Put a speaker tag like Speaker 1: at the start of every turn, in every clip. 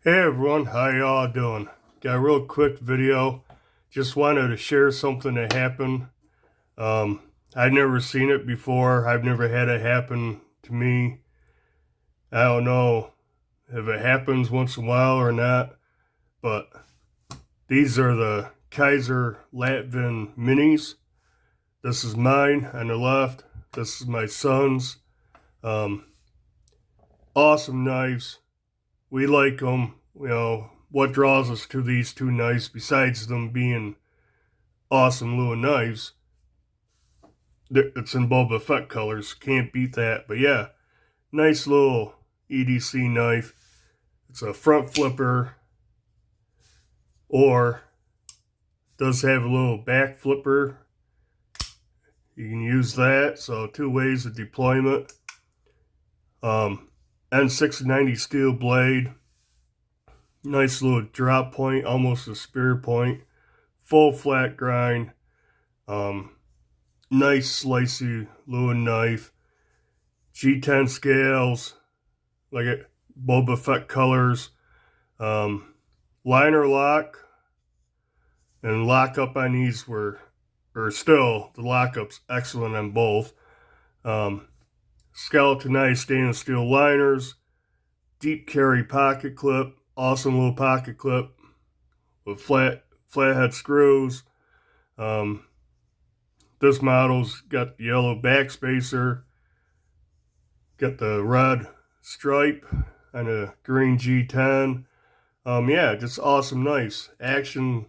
Speaker 1: Hey everyone, how y'all doing? Got a real quick video. Just wanted to share something that happened. I'd never seen it before. I've never had it happen to me. I don't know if it happens once in a while or not, but these are the Kizer Latt minis. This is mine on the left. This is my son's. Um, awesome knives. We like them. What draws us to these two knives, besides them being awesome little knives, it's in Boba Fett colors. Can't beat that. But yeah, nice little EDC knife. It's a front flipper, or does have a little back flipper. You can use that. So 2 ways of deployment. N690 steel blade. Nice little drop point, almost a spear point. Full flat grind. Nice slicey little knife. G10 scales, like it, Boba Fett colors. Liner lock and lock up on these still, the lockup's excellent on both. Skeletonized stainless steel liners. Deep carry pocket clip. Awesome little pocket clip with flathead screws. This model's got the yellow backspacer, got the red stripe and a green G10. Yeah, just awesome knives. Action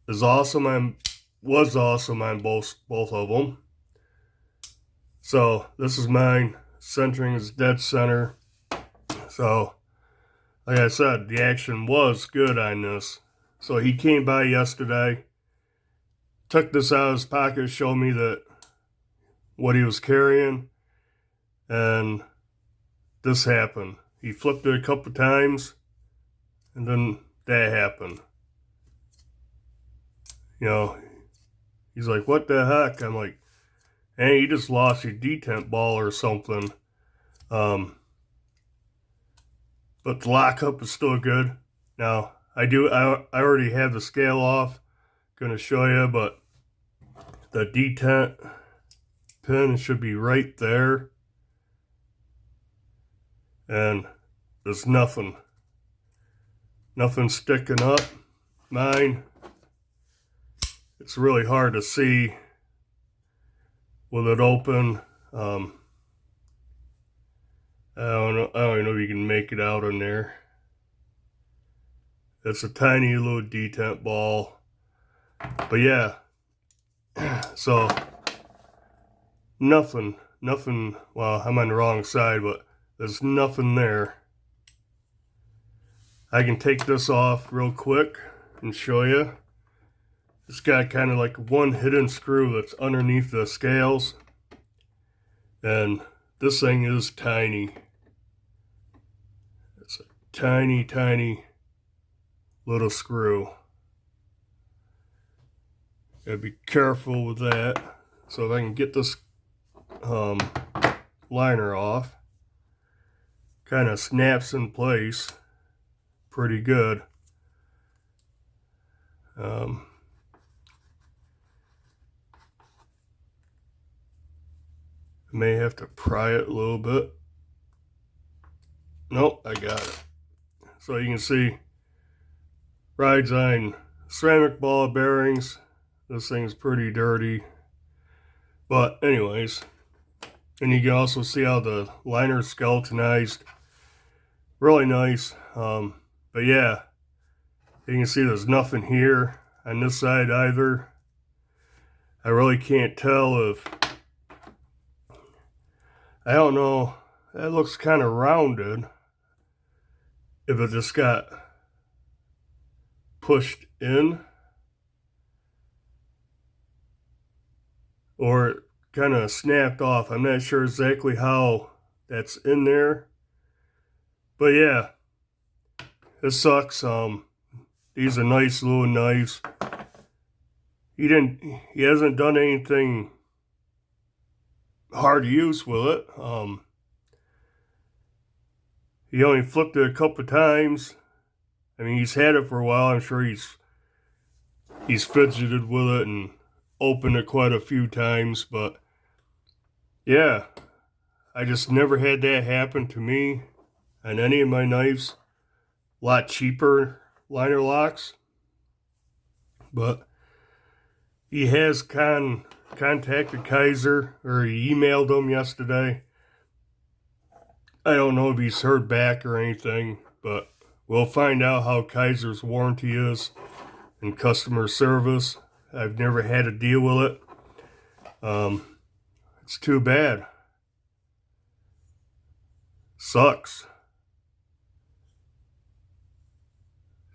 Speaker 1: is awesome and was awesome on both of them. So this is mine. Centering is dead center. So, like I said, the action was good on this. So he came by yesterday, took this out of his pocket, showed me what he was carrying, and this happened. He flipped it a couple times, and then that happened. He's like, what the heck? I'm like, hey, you just lost your detent ball or something. But the lockup is still good. Now, I already have the scale off. Gonna show you, but the detent pin should be right there. And there's nothing sticking up. Mine, it's really hard to see with it open. I don't know if you can make it out in there. It's a tiny little detent ball. But yeah, so nothing, well, I'm on the wrong side, but there's nothing there. I can take this off real quick and show you. It's got kind of like one hidden screw that's underneath the scales. And this thing is tiny. It's a tiny little screw. Gotta be careful with that. So if I can get this liner off, kind of snaps in place pretty good. I may have to pry it a little bit. Nope, I got it. So you can see, rides on ceramic ball bearings. This thing's pretty dirty. But anyways, and you can also see how the liner's skeletonized. Really nice. But yeah, you can see there's nothing here on this side either. I really can't tell if, I don't know, that looks kind of rounded. If it just got pushed in, or it kind of snapped off. I'm not sure exactly how that's in there. But yeah, it sucks. These are nice little knives. He hasn't done anything hard to use with it. He only flipped it a couple of times. I mean, he's had it for a while. I'm sure he's fidgeted with it and opened it quite a few times. But yeah, I just never had that happen to me on any of my knives. A lot cheaper liner locks. But he has contacted Kizer, or he emailed him yesterday. I don't know if he's heard back or anything, but we'll find out how Kizer's warranty is and customer service. I've never had to deal with it. It's too bad. Sucks.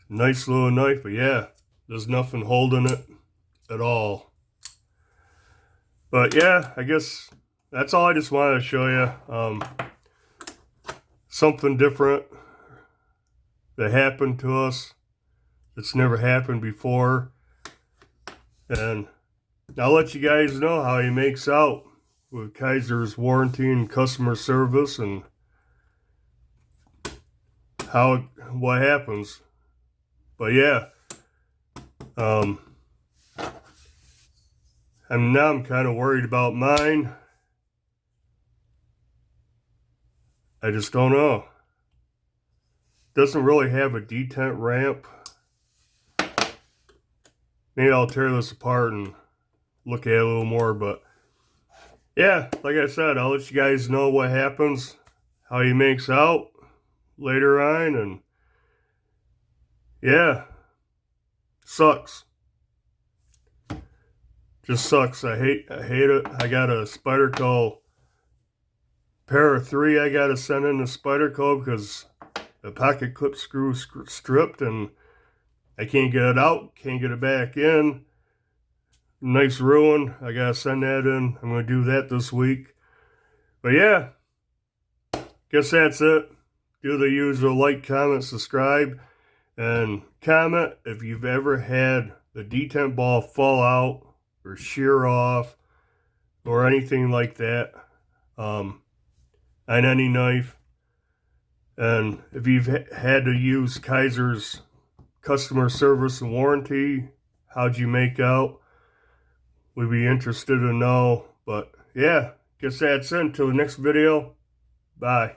Speaker 1: Nice little knife, but yeah, there's nothing holding it at all. But yeah, I guess that's all I just wanted to show you. Something different that happened to us that's never happened before. And I'll let you guys know how he makes out with Kizer's warranty and customer service and what happens. But yeah, I'm kind of worried about mine. I just don't know. Doesn't really have a detent ramp. Maybe I'll tear this apart and look at it a little more, but yeah, like I said, I'll let you guys know what happens, how he makes out later on, and yeah, sucks. Just sucks. I hate it. I got a Spyderco pair of 3 I got to send in the Spyderco because the pocket clip screw stripped and I can't get it out, can't get it back in. Nice ruin. I got to send that in. I'm going to do that this week. But yeah, guess that's it. Do the usual like, comment, subscribe, and comment if you've ever had the detent ball fall out or shear off or anything like that on any knife. And if you've had to use Kizer's customer service and warranty, how'd you make out? We'd be interested to know. But yeah, guess that's it. Until the next video. Bye.